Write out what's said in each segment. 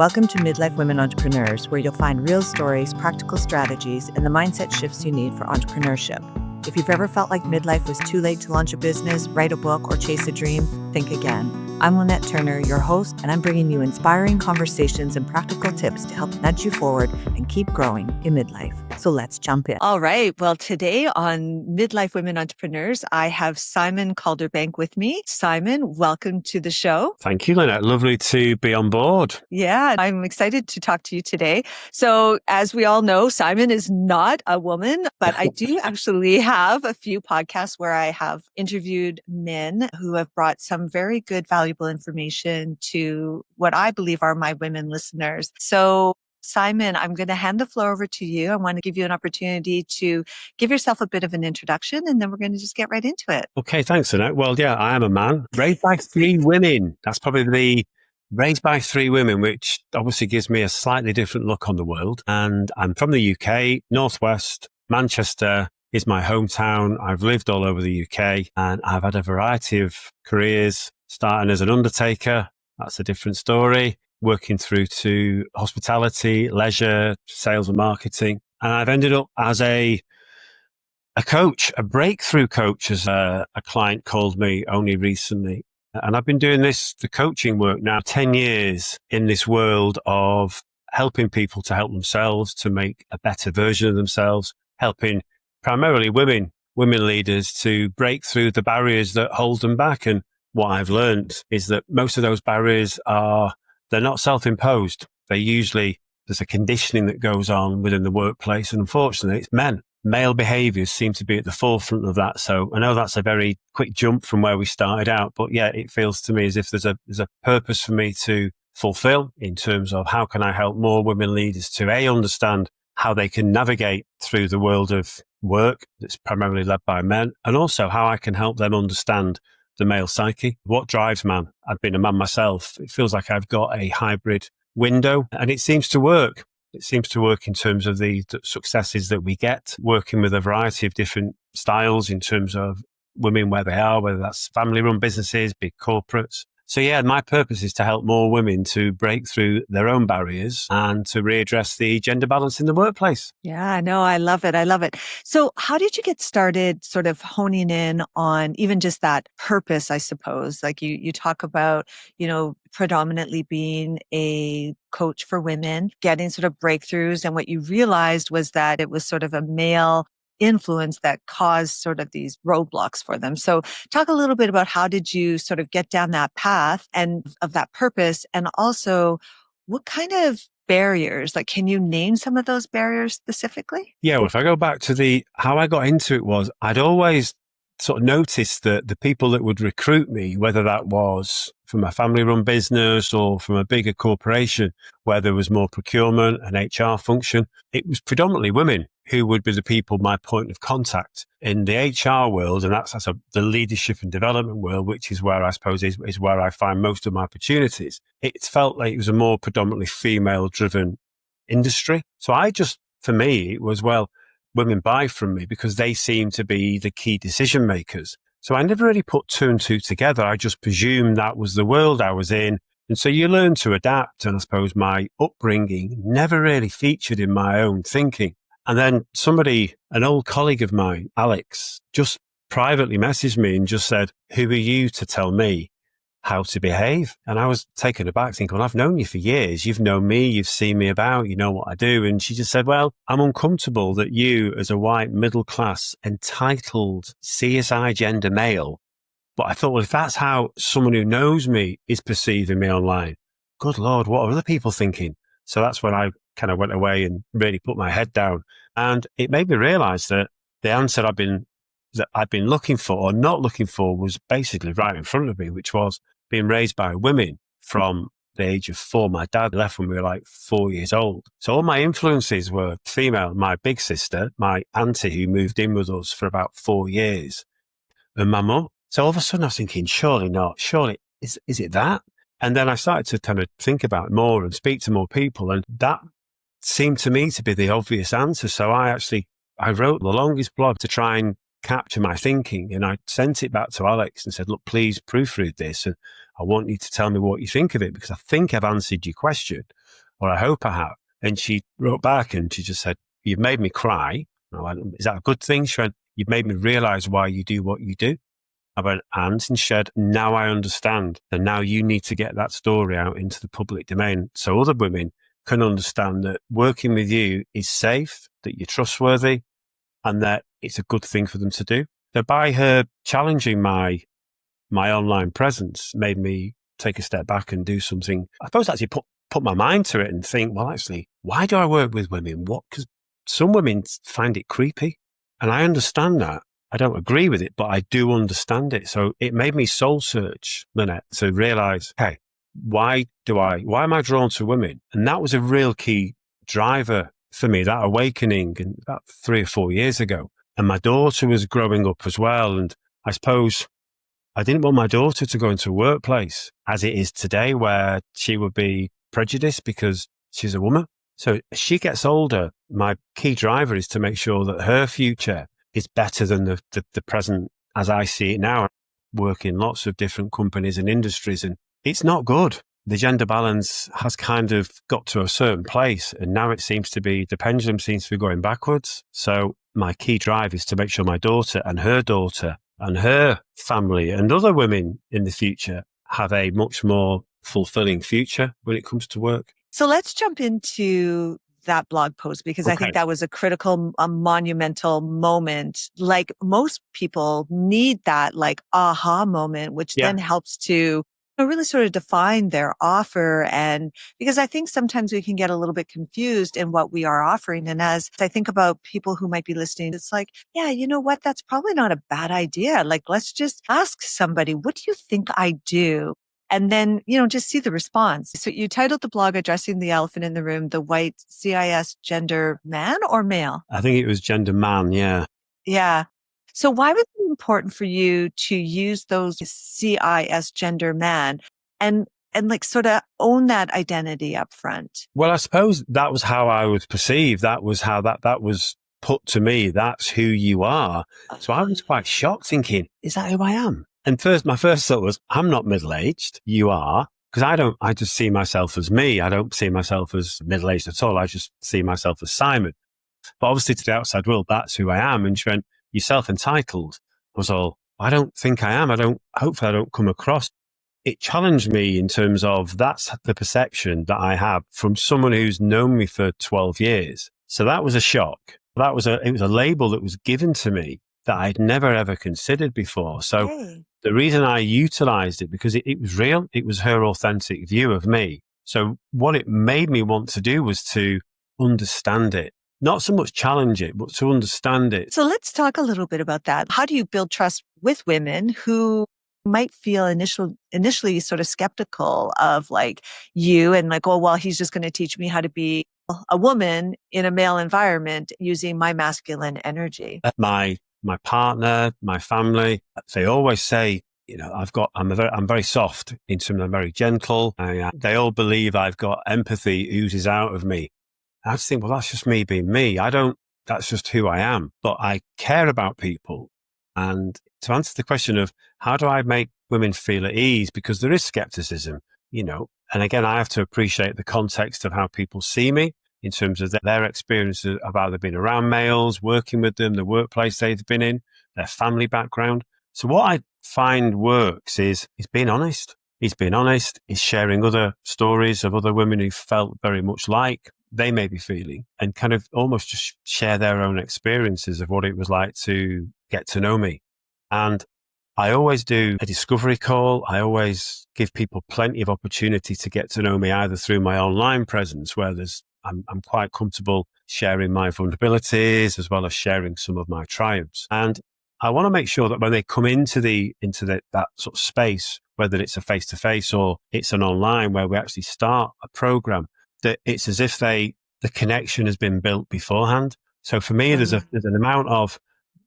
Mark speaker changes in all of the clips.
Speaker 1: Welcome to Midlife Women Entrepreneurs, where you'll find real stories, practical strategies, and the mindset shifts you need for entrepreneurship. If you've ever felt like midlife was too late to launch a business, write a book, or chase a dream, think again. I'm Lynette Turner, your host, and I'm bringing you inspiring conversations and practical tips to help nudge you forward and keep growing in midlife. So let's jump in. All right. Well, today on Midlife Women Entrepreneurs, I have Simon Calderbank with me. Simon, welcome to the show.
Speaker 2: Thank you, Lynette. Lovely to be on board.
Speaker 1: Yeah, I'm excited to talk to you today. So as we all know, Simon is not a woman, but I do actually have a few podcasts where I have interviewed men who have brought some very good, valuable information to what I believe are my women listeners. So Simon, I'm going to hand the floor over to you. I want to give you an opportunity to give yourself a bit of an introduction, and then we're going to just get right into it.
Speaker 2: Okay, thanks, Lynette. Well, yeah, I am a man raised by three women. That's probably the raised by three women, which obviously gives me a slightly different look on the world. And I'm from the UK, Northwest. Manchester is my hometown. I've lived all over the UK and I've had a variety of careers, starting as an undertaker. That's a different story. Working through to hospitality, leisure, sales and marketing. And I've ended up as a coach, a breakthrough coach, as a client called me only recently. And I've been doing the coaching work now 10 years in this world of helping people to help themselves, to make a better version of themselves, helping primarily women leaders to break through the barriers that hold them back. And what I've learned is that most of those barriers they're not self-imposed. There's a conditioning that goes on within the workplace. And unfortunately, it's men. Male behaviors seem to be at the forefront of that. So I know that's a very quick jump from where we started out, but yeah, it feels to me as if there's a purpose for me to fulfill in terms of how can I help more women leaders to understand how they can navigate through the world of work that's primarily led by men, and also how I can help them understand the male psyche. What drives man? I've been a man myself. It feels like I've got a hybrid window and it seems to work. It seems to work in terms of the successes that we get, working with a variety of different styles in terms of women where they are, whether that's family-run businesses, big corporates. So yeah, my purpose is to help more women to break through their own barriers and to readdress the gender balance in the workplace.
Speaker 1: Yeah, no, I love it. I love it. So how did you get started sort of honing in on even just that purpose, I suppose? Like you talk about, predominantly being a coach for women, getting sort of breakthroughs. And what you realized was that it was sort of a male influence that caused sort of these roadblocks for them. So talk a little bit about how did you sort of get down that path and of that purpose, and also what kind of barriers, like can you name some of those barriers specifically?
Speaker 2: Yeah, well, if I go back to how I got into it was I'd always sort of noticed that the people that would recruit me, whether that was from a family-run business or from a bigger corporation where there was more procurement and HR function, it was predominantly women who would be the people, my point of contact in the HR world. And that's the leadership and development world, which is where I suppose is where I find most of my opportunities. It felt like it was a more predominantly female-driven industry. So for me, it was, women buy from me because they seem to be the key decision makers. So I never really put two and two together. I just presumed that was the world I was in. And so you learn to adapt. And I suppose my upbringing never really featured in my own thinking. And then an old colleague of mine, Alex, just privately messaged me and just said, "Who are you to tell me how to behave?" And I was taken aback thinking, well, I've known you for years. You've known me. You've seen me about. You know what I do. And she just said, well, I'm uncomfortable that you as a white middle class entitled CSI gender male. But I thought, well, if that's how someone who knows me is perceiving me online, good Lord, what are other people thinking? So that's when I kind of went away and really put my head down. And it made me realize that the answer I've been looking for or not looking for was basically right in front of me, which was being raised by women from the age of 4. My dad left when we were like 4 years old. So all my influences were female. My big sister, my auntie who moved in with us for about 4 years, and my mum. So all of a sudden I was thinking, surely not. Surely, is it that? And then I started to kind of think about it more and speak to more people. And that seemed to me to be the obvious answer. So I wrote the longest blog to try and capture my thinking. And I sent it back to Alex and said, look, please proofread this. And I want you to tell me what you think of it, because I think I've answered your question, or I hope I have. And she wrote back and she just said, you've made me cry. And I went, is that a good thing? She went, you've made me realize why you do what you do. I went, and she said, now I understand. And now you need to get that story out into the public domain so other women can understand that working with you is safe, that you're trustworthy, and that it's a good thing for them to do. So by her challenging my online presence made me take a step back and do something, I suppose actually put my mind to it and think, well, actually, why do I work with women? What? Because some women find it creepy. And I understand that. I don't agree with it, but I do understand it. So it made me soul search, Lynette, to realize, hey, why am I drawn to women? And that was a real key driver for me, that awakening about 3 or 4 years ago. And my daughter was growing up as well. And I suppose I didn't want my daughter to go into a workplace as it is today, where she would be prejudiced because she's a woman. So as she gets older, my key driver is to make sure that her future is better than the present as I see it now. I work in lots of different companies and industries, and it's not good. The gender balance has kind of got to a certain place, and now it seems to be, the pendulum seems to be going backwards. So my key drive is to make sure my daughter and her family and other women in the future have a much more fulfilling future when it comes to work.
Speaker 1: So let's jump into that blog post, because I think that was a critical, monumental moment. Like most people need that like aha moment, which then helps to really sort of define their offer. And because I think sometimes we can get a little bit confused in what we are offering. And as I think about people who might be listening, it's like, yeah, you know what? That's probably not a bad idea. Like, let's just ask somebody, what do you think I do? And then, just see the response. So you titled the blog Addressing the Elephant in the Room, the White Cisgender Man or male?
Speaker 2: I think it was gender man. Yeah.
Speaker 1: Yeah. So why was it important for you to use those Cisgender man and like sort of own that identity up front?
Speaker 2: Well, I suppose that was how I was perceived. That was how that was put to me. That's who you are. So I was quite shocked, thinking, is that who I am? And my first thought was, I'm not middle-aged. You are. Because I just see myself as me. I don't see myself as middle-aged at all. I just see myself as Simon. But obviously to the outside world, that's who I am. And she went, you're self-entitled. I was all, I don't think I am. Hopefully I don't come across. It challenged me in terms of that's the perception that I have from someone who's known me for 12 years. So that was a shock. It was a label that was given to me that I'd never ever considered before. So the reason I utilized it, because it was real, it was her authentic view of me. So what it made me want to do was to understand it. Not so much challenge it, but to understand it.
Speaker 1: So let's talk a little bit about that. How do you build trust with women who might feel initially sort of skeptical of like you and like, oh, well, he's just going to teach me how to be a woman in a male environment using my masculine energy?
Speaker 2: My partner, my family, they always say, I'm very soft in terms of I'm very gentle. They all believe I've got empathy oozes out of me. I just think, well, that's just me being me. That's just who I am. But I care about people. And to answer the question of how do I make women feel at ease, because there is skepticism, and again, I have to appreciate the context of how people see me in terms of their experiences of either being around males, working with them, the workplace they've been in, their family background. So what I find works is being honest. He's being honest. He's sharing other stories of other women who felt very much like they may be feeling, and kind of almost just share their own experiences of what it was like to get to know me. And I always do a discovery call. I always give people plenty of opportunity to get to know me, either through my online presence, where I'm quite comfortable sharing my vulnerabilities as well as sharing some of my triumphs. And I want to make sure that when they come into that sort of space, whether it's a face-to-face or it's an online where we actually start a program, that it's as if the connection has been built beforehand. So for me, there's an amount of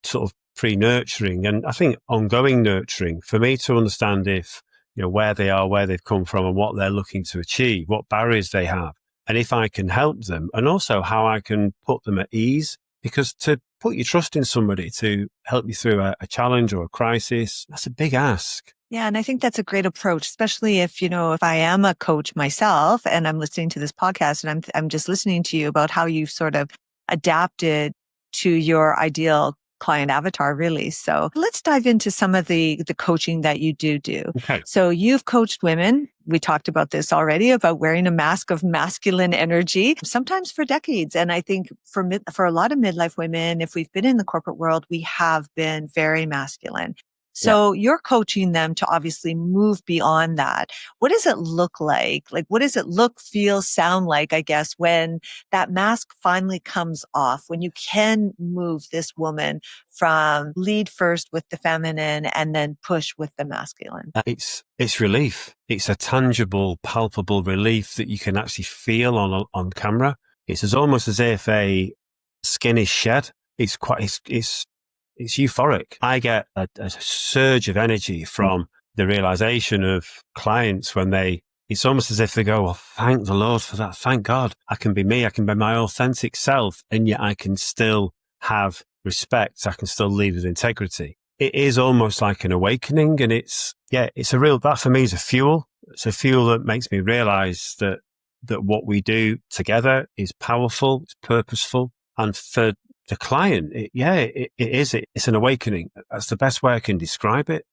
Speaker 2: sort of pre-nurturing and I think ongoing nurturing for me to understand if, where they are, where they've come from and what they're looking to achieve, what barriers they have. And if I can help them, and also how I can put them at ease, because to put your trust in somebody to help you through a challenge or a crisis, that's a big ask.
Speaker 1: Yeah. And I think that's a great approach, especially if, if I am a coach myself and I'm listening to this podcast and I'm just listening to you about how you've sort of adapted to your ideal client avatar, really. So let's dive into some of the coaching that you do.
Speaker 2: Okay.
Speaker 1: So you've coached women. We talked about this already, about wearing a mask of masculine energy, sometimes for decades. And I think for a lot of midlife women, if we've been in the corporate world, we have been very masculine. So you're coaching them to obviously move beyond that. What does it look like? Like, what does it look, feel, sound like, I guess, when that mask finally comes off, when you can move this woman from lead first with the feminine and then push with the masculine?
Speaker 2: It's relief. It's a tangible, palpable relief that you can actually feel on camera. It's almost as if a skin is shed. It's euphoric. I get a surge of energy from the realization of clients when it's almost as if they go, well, thank the Lord for that. Thank God I can be me. I can be my authentic self. And yet I can still have respect. I can still lead with integrity. It is almost like an awakening. And that for me is a fuel. It's a fuel that makes me realize that what we do together is powerful. It's purposeful. And for the client, it's an awakening. That's the best way I can describe it.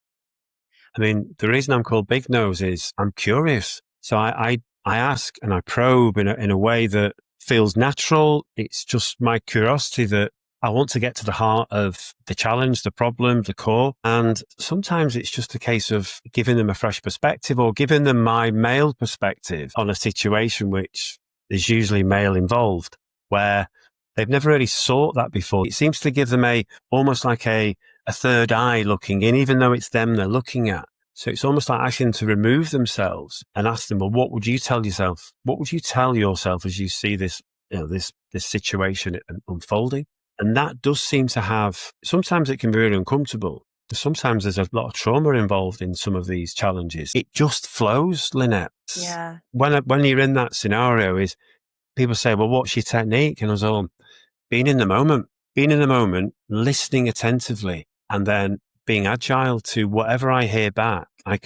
Speaker 2: I mean, the reason I'm called Big Nose is I'm curious. So I ask and I probe in a way that feels natural. It's just my curiosity that I want to get to the heart of the challenge, the problem, the core. And sometimes it's just a case of giving them a fresh perspective or giving them my male perspective on a situation which is usually male involved, where they've never really sought that before. It seems to give them almost like a third eye looking in, even though it's them they're looking at. So it's almost like asking them to remove themselves and ask them, well, what would you tell yourself? What would you tell yourself as you see this, this situation unfolding? And that does seem to have, sometimes it can be really uncomfortable. Sometimes there's a lot of trauma involved in some of these challenges. It just flows, Lynette.
Speaker 1: Yeah.
Speaker 2: When you're in that scenario, is people say, well, what's your technique? And I was all, being in the moment, listening attentively, and then being agile to whatever I hear back. I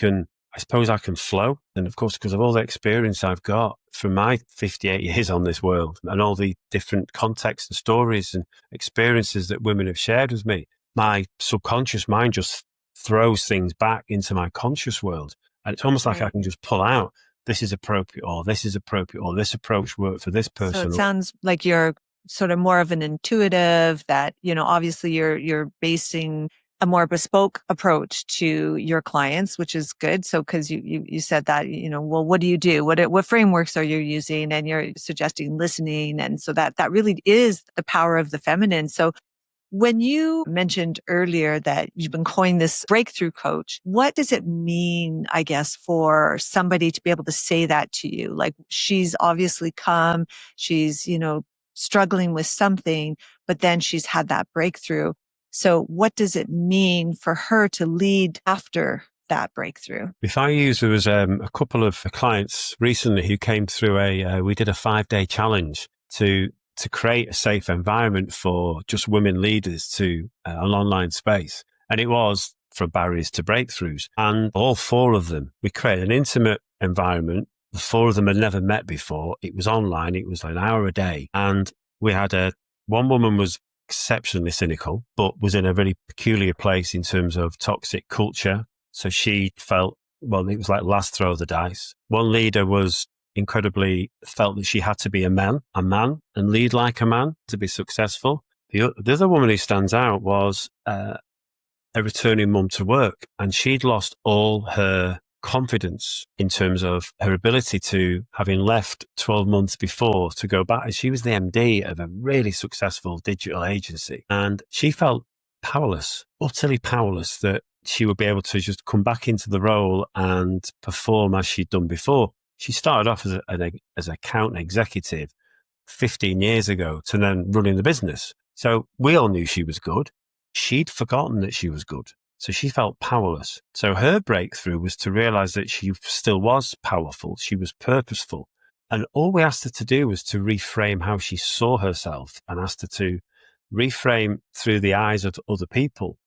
Speaker 2: suppose I can flow. And of course, because of all the experience I've got from my 58 years on this world and all the different contexts and stories and experiences that women have shared with me, my subconscious mind just throws things back into my conscious world. And it's almost like I can just pull out, this is appropriate, or this is appropriate, or this approach worked for this person.
Speaker 1: So it sounds like you're sort of more of an intuitive, that, obviously you're basing a more bespoke approach to your clients, which is good. So, cause you said that, well, what do you do? What frameworks are you using? And you're suggesting listening. And so that really is the power of the feminine. So when you mentioned earlier that you've been coining this breakthrough coach, what does it mean, I guess, for somebody to be able to say that to you? Like, she's obviously she's, struggling with something, but then she's had that breakthrough. So what does it mean for her to lead after that breakthrough?
Speaker 2: There was a couple of clients recently who came through we did a 5-day challenge to create a safe environment for just women leaders to an online space. And it was from barriers to breakthroughs. And all 4 of them, we created an intimate environment. The 4 of them had never met before. It was online. It was an hour a day. And we had one woman was exceptionally cynical, but was in a very peculiar place in terms of toxic culture. So she felt, well, it was like last throw of the dice. One leader was felt that she had to be a man, and lead like a man to be successful. The other woman who stands out was a returning mum to work, and she'd lost all her confidence in terms of her ability to, having left 12 months before, to go back. She was the MD of a really successful digital agency, and she felt powerless, utterly powerless, that she would be able to just come back into the role and perform as she'd done before. She started off as an account executive 15 years ago to then running the business. So we all knew she was good. She'd forgotten that she was good. So she felt powerless. So her breakthrough was to realize that she still was powerful. She was purposeful. And all we asked her to do was to reframe how she saw herself, and asked her to reframe through the eyes of other people.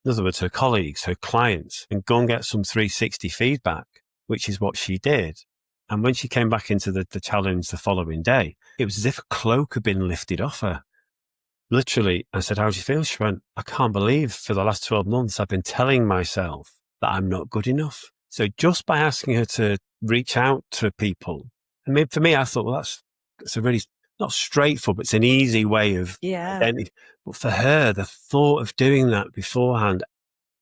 Speaker 2: In other words, her colleagues, her clients, and go and get some 360 feedback, which is what she did. And when she came back into the challenge the following day, it was as if a cloak had been lifted off her. Literally, I said, how do you feel? She went, I can't believe for the last 12 months I've been telling myself that I'm not good enough. So just by asking her to reach out to people, I mean, for me, I thought, well, that's a really, not straightforward, but it's an easy way of identity. But for her, the thought of doing that beforehand,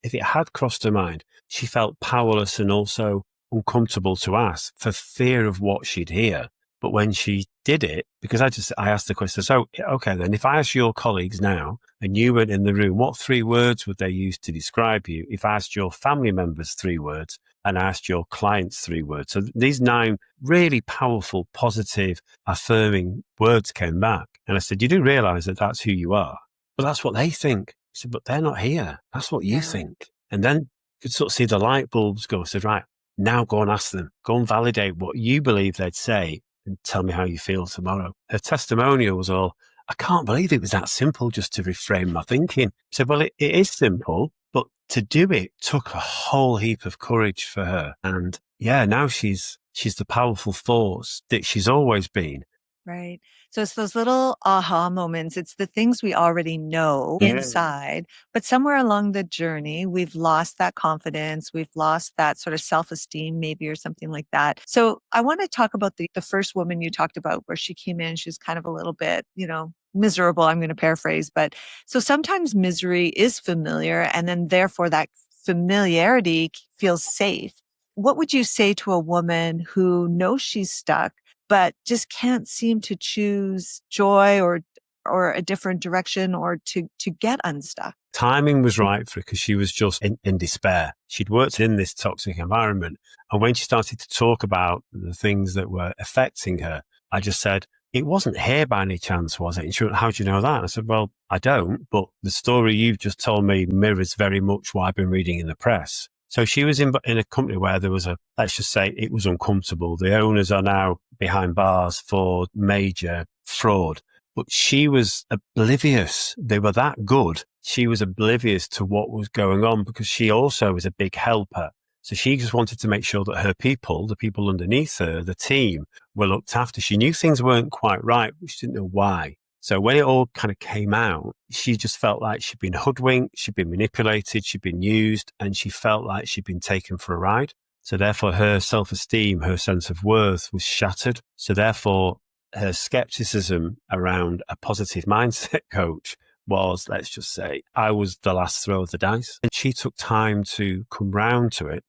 Speaker 2: if it had crossed her mind, she felt powerless and also uncomfortable to ask for fear of what she'd hear. But when she did it, because I asked the question, so, okay, then if I ask your colleagues now and you weren't in the room, what 3 words would they use to describe you? If I asked your family members 3 words and I asked your clients 3 words. So these 9 really powerful, positive, affirming words came back. And I said, you do realize that that's who you are. But that's what they think. I said, but they're not here. That's what you think. And then you could sort of see the light bulbs go. I said, right, now go and ask them. Go and validate what you believe they'd say and tell me how you feel tomorrow. Her testimonial was all, I can't believe it was that simple just to reframe my thinking. I said, well, it is simple, but to do it took a whole heap of courage for her. And yeah, now she's the powerful force that she's always been.
Speaker 1: Right. So it's those little aha moments. It's the things we already know inside, but somewhere along the journey, we've lost that confidence. We've lost that sort of self-esteem, maybe, or something like that. So I want to talk about the first woman you talked about where she came in, she was kind of a little bit, miserable. I'm going to paraphrase, but so sometimes misery is familiar, and then therefore that familiarity feels safe. What would you say to a woman who knows she's stuck, but just can't seem to choose joy or a different direction or to get unstuck?
Speaker 2: Timing was right for her because she was just in despair. She'd worked in this toxic environment. And when she started to talk about the things that were affecting her, I just said, it wasn't here by any chance, was it? And she went, how do you know that? I said, well, I don't, but the story you've just told me mirrors very much what I've been reading in the press. So she was in a company where there was let's just say it was uncomfortable. The owners are now behind bars for major fraud, but she was oblivious. They were that good. She was oblivious to what was going on because she also was a big helper. So she just wanted to make sure that her people, the people underneath her, the team, were looked after. She knew things weren't quite right, but she didn't know why. So when it all kind of came out, she just felt like she'd been hoodwinked, she'd been manipulated, she'd been used, and she felt like she'd been taken for a ride. So therefore her self-esteem, her sense of worth was shattered. So therefore her skepticism around a positive mindset coach was, let's just say, I was the last throw of the dice. And she took time to come round to it.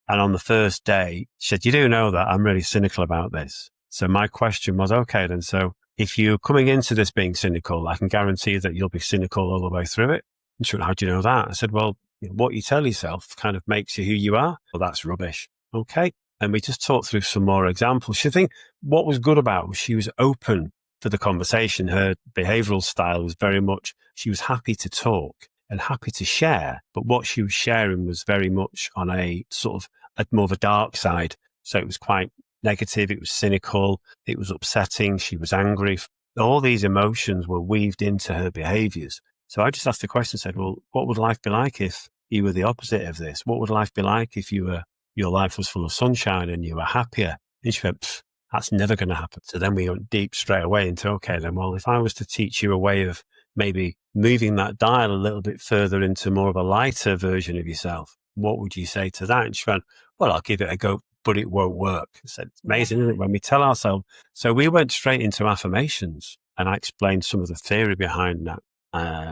Speaker 2: And on the first day, she said, you do know that I'm really cynical about this. So my question was, okay, then, so if you're coming into this being cynical, I can guarantee that you'll be cynical all the way through it. And she went, how do you know that? I said, well, what you tell yourself kind of makes you who you are. Well, that's rubbish. Okay. And we just talked through some more examples. She think what was good about was she was open for the conversation. Her behavioral style was very much, she was happy to talk and happy to share. But what she was sharing was very much on a sort of more of a dark side. So it was quite negative. It was cynical. It was upsetting. She was angry. All these emotions were weaved into her behaviors. So I just asked the question, said, well, what would life be like if you were the opposite of this? What would life be like if your life was full of sunshine and you were happier? And she went, that's never going to happen. So then we went deep straight away into, okay, then, well, if I was to teach you a way of maybe moving that dial a little bit further into more of a lighter version of yourself, what would you say to that? And she went, well, I'll give it a go, but it won't work. I said, it's amazing, isn't it? When we tell ourselves. So we went straight into affirmations and I explained some of the theory behind that.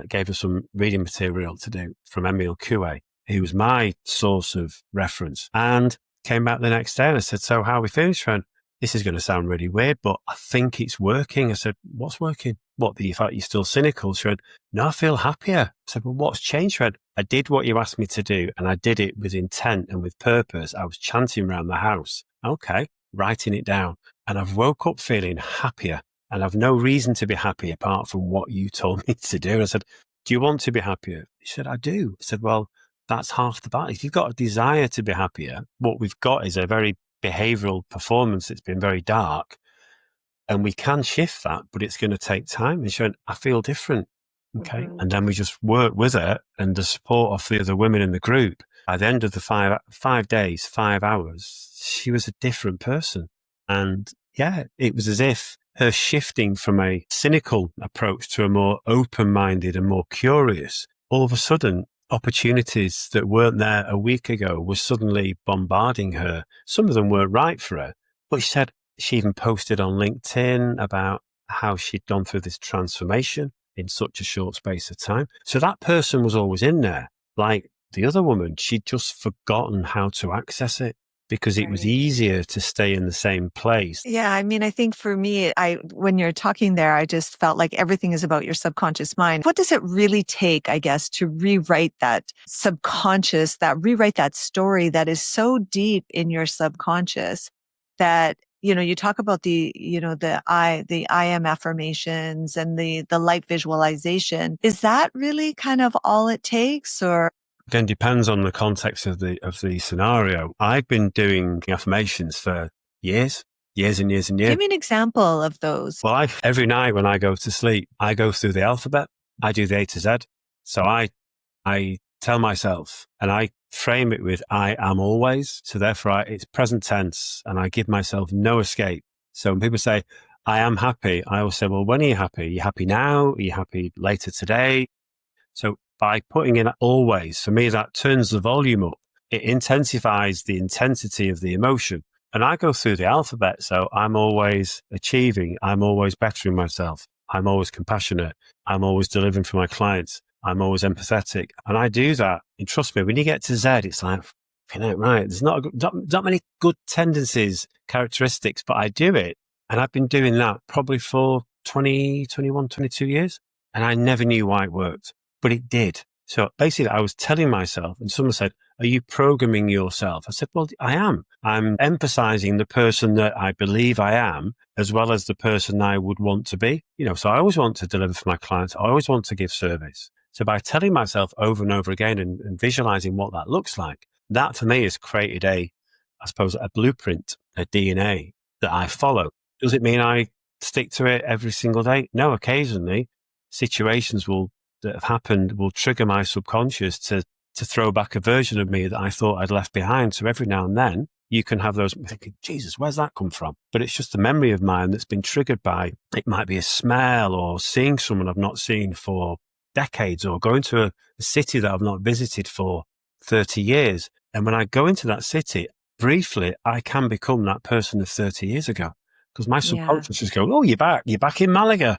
Speaker 2: Gave her some reading material to do from Emile Coué, who was my source of reference, and came back the next day and I said, so how are we feeling? She went, this is going to sound really weird, but I think it's working. I said, what's working? What, the fact you're still cynical? She went, no, I feel happier. I said, well, what's changed? She went, I did what you asked me to do and I did it with intent and with purpose. I was chanting around the house. Okay, writing it down. And I've woke up feeling happier and I've no reason to be happy apart from what you told me to do. And I said, do you want to be happier? She said, I do. I said, well, that's half the battle. If you've got a desire to be happier, what we've got is a very behavioral performance that's been very dark. And we can shift that, but it's going to take time. And she went, I feel different. Okay. And then we just worked with her and the support of the other women in the group. By the end of the 5 days, 5 hours, she was a different person. And yeah, it was as if her shifting from a cynical approach to a more open-minded and more curious, all of a sudden, opportunities that weren't there a week ago were suddenly bombarding her. Some of them weren't right for her, but she said she even posted on LinkedIn about how she'd gone through this transformation in such a short space of time. So that person was always in there. Like the other woman, she'd just forgotten how to access it because it was easier to stay in the same place.
Speaker 1: Yeah, I mean, I think for me, when you're talking there, I just felt like everything is about your subconscious mind. What does it really take, I guess, to rewrite that subconscious, rewrite that story that is so deep in your subconscious that, you talk about the I am affirmations and the light visualization. Is that really kind of all it takes, or?
Speaker 2: Again, depends on the context of the scenario. I've been doing affirmations for years and years and years.
Speaker 1: Give me an example of those.
Speaker 2: Well, every night when I go to sleep, I go through the alphabet. I do the A to Z. So I tell myself, and I frame it with I am always. So therefore it's present tense and I give myself no escape. So when people say, I am happy, I always say, well, when are you happy? Are you happy now? Are you happy later today? So by putting in always, for me, that turns the volume up. It intensifies the intensity of the emotion. And I go through the alphabet. So I'm always achieving. I'm always bettering myself. I'm always compassionate. I'm always delivering for my clients. I'm always empathetic. And I do that. And trust me, when you get to Z, it's like, right, there's not many good tendencies, characteristics, but I do it. And I've been doing that probably for 20, 21, 22 years. And I never knew why it worked, but it did. So basically I was telling myself, and someone said, are you programming yourself? I said, well, I am. I'm emphasizing the person that I believe I am, as well as the person I would want to be. So I always want to deliver for my clients. I always want to give service. So by telling myself over and over again and visualizing what that looks like, that for me has created a blueprint, a DNA that I follow. Does it mean I stick to it every single day? No, occasionally situations that have happened will trigger my subconscious to throw back a version of me that I thought I'd left behind. So every now and then you can have those thinking, Jesus, where's that come from? But it's just a memory of mine that's been triggered by, it might be a smell or seeing someone I've not seen for decades or going to a city that I've not visited for 30 years. And when I go into that city, briefly, I can become that person of 30 years ago because my subconscious just goes, oh, you're back in Malaga.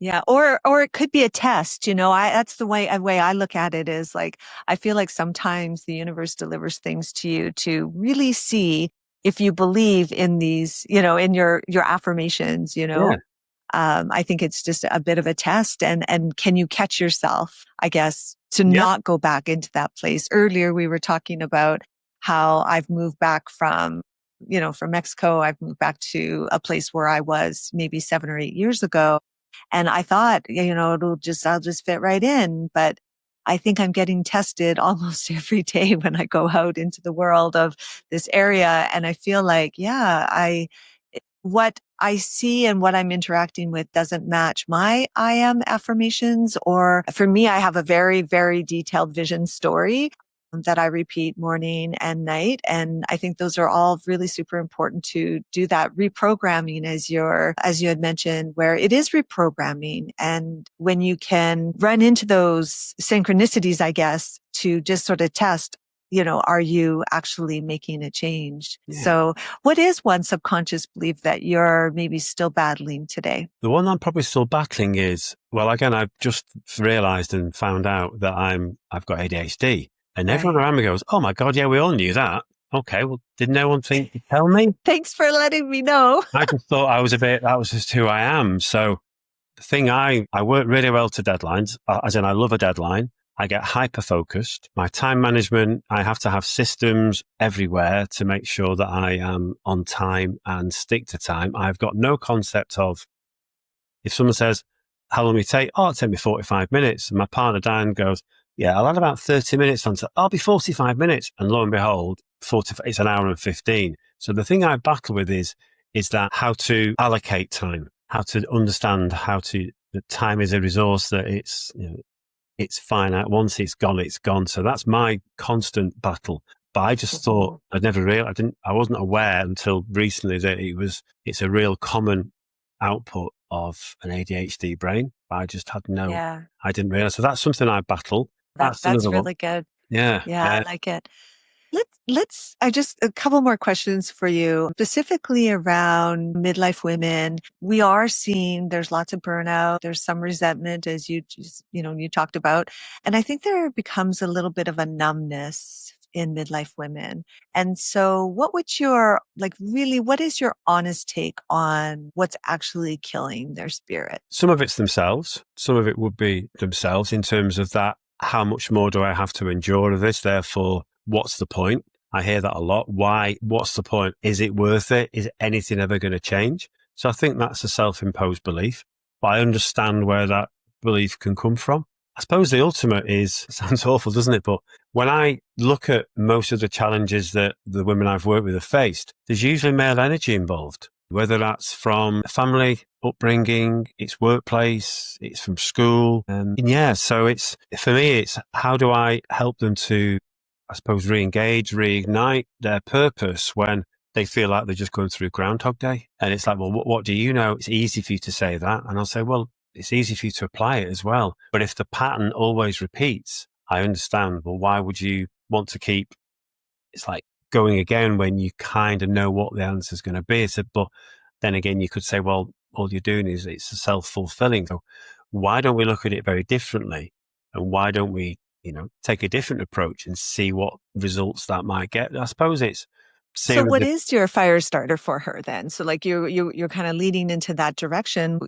Speaker 1: Yeah. Or it could be a test, that's the way I look at it is like, I feel like sometimes the universe delivers things to you to really see if you believe in these, in your affirmations,
Speaker 2: Yeah.
Speaker 1: I think it's just a bit of a test and can you catch yourself, I guess, to not go back into that place. Earlier, we were talking about how I've moved back from Mexico. I've moved back to a place where I was maybe 7 or 8 years ago. And I thought, I'll just fit right in. But I think I'm getting tested almost every day when I go out into the world of this area. And I feel like, what I see and what I'm interacting with doesn't match my I am affirmations. Or for me, I have a very, very detailed vision story that I repeat morning and night. And I think those are all really super important to do that reprogramming as you had mentioned, where it is reprogramming. And when you can run into those synchronicities, I guess, to just sort of test, are you actually making a change? Yeah. So what is one subconscious belief that you're maybe still battling today?
Speaker 2: The one I'm probably still battling is, well, again, I've just realized and found out that I've got ADHD. And everyone around me goes, oh my God, yeah, we all knew that. Okay, well, did no one think to tell me?
Speaker 1: Thanks for letting me know.
Speaker 2: I just thought that was just who I am. So the thing, I work really well to deadlines, as in I love a deadline. I get hyper-focused. My time management, I have to have systems everywhere to make sure that I am on time and stick to time. I've got no concept of, if someone says, how long will it take? Oh, it'll take me 45 minutes. And my partner, Dan, goes, yeah, I'll add about 30 minutes on to, I'll be 45 minutes. And lo and behold, it's an hour and 15. So the thing I battle with is that how to allocate time, how to understand how to that time is a resource, that it's, it's finite. Once it's gone, it's gone. So that's my constant battle. But I just thought, I'd never realized, I wasn't aware until recently that it's a real common output of an ADHD brain. I just
Speaker 1: Yeah,
Speaker 2: I didn't realize. So that's something I battle. That's
Speaker 1: that's
Speaker 2: another one.
Speaker 1: really good.
Speaker 2: Yeah.
Speaker 1: Yeah, I like it. I just a couple more questions for you, specifically around midlife women. We are seeing there's lots of burnout. There's some resentment, as you just, you talked about. And I think there becomes a little bit of a numbness in midlife women. And so what is your honest take on what's actually killing their spirit?
Speaker 2: Some of it's themselves. Some of it would be themselves in terms of that. How much more do I have to endure of this? Therefore, what's the point? I hear that a lot. Why? What's the point? Is it worth it? Is anything ever going to change? So I think that's a self-imposed belief, but I understand where that belief can come from. I suppose the ultimate is, sounds awful, doesn't it? But when I look at most of the challenges that the women I've worked with have faced, there's usually male energy involved, whether that's from family, upbringing, it's workplace, it's from school. And yeah, so for me, it's how do I help them to, I suppose, re-engage, reignite their purpose when they feel like they're just going through Groundhog Day. And it's like, well, what do you know? It's easy for you to say that. And I'll say, well, it's easy for you to apply it as well. But if the pattern always repeats, I understand. Well, why would you want to keep, it's like going again when you kind of know what the answer is going to be? So, but then again, you could say, well, all you're doing is it's self-fulfilling. So why don't we look at it very differently? And why don't we, take a different approach and see what results that might get? I suppose it's
Speaker 1: So
Speaker 2: same as
Speaker 1: what is your fire starter for her then? So like you're kind of leading into that direction.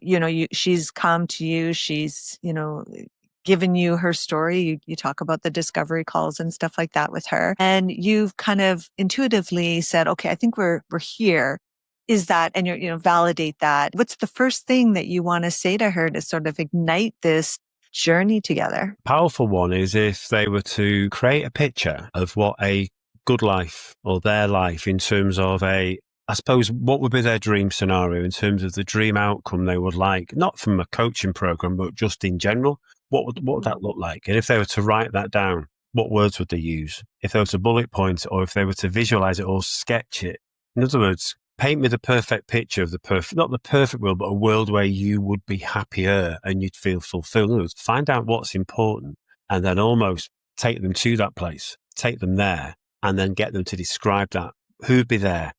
Speaker 1: She's come to you, she's, given you her story. You talk about the discovery calls and stuff like that with her. And you've kind of intuitively said, okay, I think we're here. Is that, and validate that. What's the first thing that you want to say to her to sort of ignite this journey together?
Speaker 2: powerful one is if they were to create a picture of what a good life or their life in terms of I suppose, what would be their dream scenario in terms of the dream outcome they would like, not from a coaching program, but just in general. What would that look like? And if they were to write that down, what words would they use? If they were to bullet point it, or if they were to visualize it or sketch it. In other words, paint me the perfect picture of not the perfect world, but a world where you would be happier and you'd feel fulfilled. In other words, find out what's important and then almost take them to that place, take them there, and then get them to describe that. Who'd be there?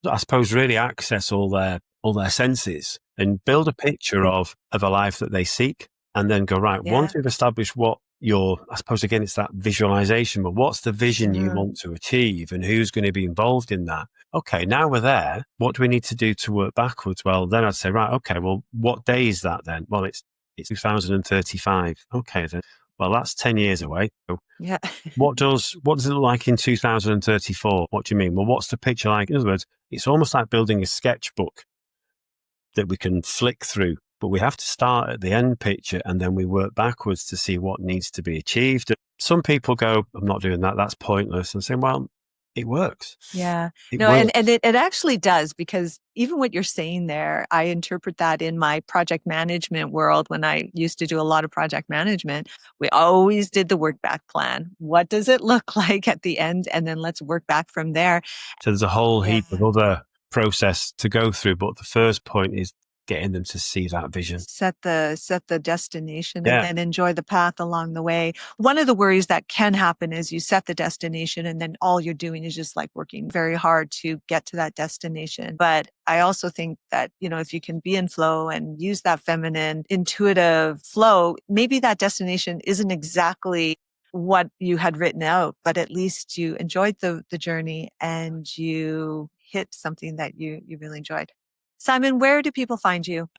Speaker 2: I suppose really access all their senses and build a picture of a life that they seek, and then go, right,
Speaker 1: Yeah.
Speaker 2: once we've established I suppose again, it's that visualization, but what's the vision you want to achieve and who's going to be involved in that? Okay, now we're there. What do we need to do to work backwards? Well, then I'd say, right, okay, well, what day is that then? Well, it's 2035. Okay, then. Well, that's 10 years away. So
Speaker 1: Yeah.
Speaker 2: what does it look like in 2034? What do you mean? Well, what's the picture like? In other words, it's almost like building a sketchbook that we can flick through, but we have to start at the end picture and then we work backwards to see what needs to be achieved. Some people go, I'm not doing that. That's pointless. And say, well, it works.
Speaker 1: Yeah.
Speaker 2: It
Speaker 1: No, and
Speaker 2: works.
Speaker 1: it actually does, because even what you're saying there, I interpret that in my project management world. When I used to do a lot of project management, we always did the work back plan. What does it look like at the end? And then let's work back from there.
Speaker 2: So there's a whole
Speaker 1: Yeah.
Speaker 2: heap of other process to go through, but the first point is getting them to see that vision.
Speaker 1: Set the destination and
Speaker 2: Yeah.
Speaker 1: then enjoy the path along the way. One of the worries that can happen is you set the destination and then all you're doing is just like working very hard to get to that destination. But I also think that, if you can be in flow and use that feminine intuitive flow, maybe that destination isn't exactly what you had written out, but at least you enjoyed the journey and you hit something that you really enjoyed. Simon, where do people find you?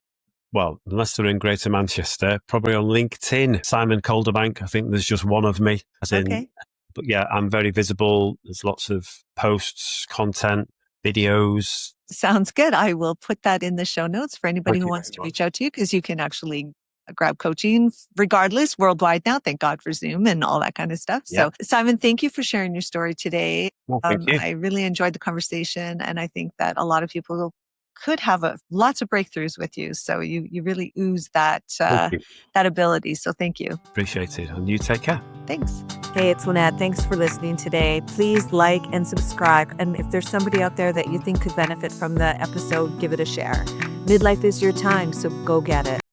Speaker 2: Well, unless they're in Greater Manchester, probably on LinkedIn, Simon Calderbank. I think there's just one of me,
Speaker 1: Okay.
Speaker 2: but yeah, I'm very visible. There's lots of posts, content, videos.
Speaker 1: Sounds good. I will put that in the show notes for anybody
Speaker 2: Thank
Speaker 1: who
Speaker 2: you
Speaker 1: wants
Speaker 2: very
Speaker 1: to reach
Speaker 2: much.
Speaker 1: out to you, because you can actually grab coaching regardless worldwide now. Thank God for Zoom and all that kind of stuff.
Speaker 2: Yeah.
Speaker 1: So, Simon, thank you for sharing your story today.
Speaker 2: Well, thank you.
Speaker 1: I really enjoyed the conversation, and I think that a lot of people could have lots of breakthroughs with you. So you really ooze that
Speaker 2: Thank you.
Speaker 1: that ability. So thank you.
Speaker 2: Appreciate it. And you take care.
Speaker 1: Thanks. Hey, it's Lynette. Thanks for listening today. Please like and subscribe. And if there's somebody out there that you think could benefit from the episode, give it a share. Midlife is your time, so go get it.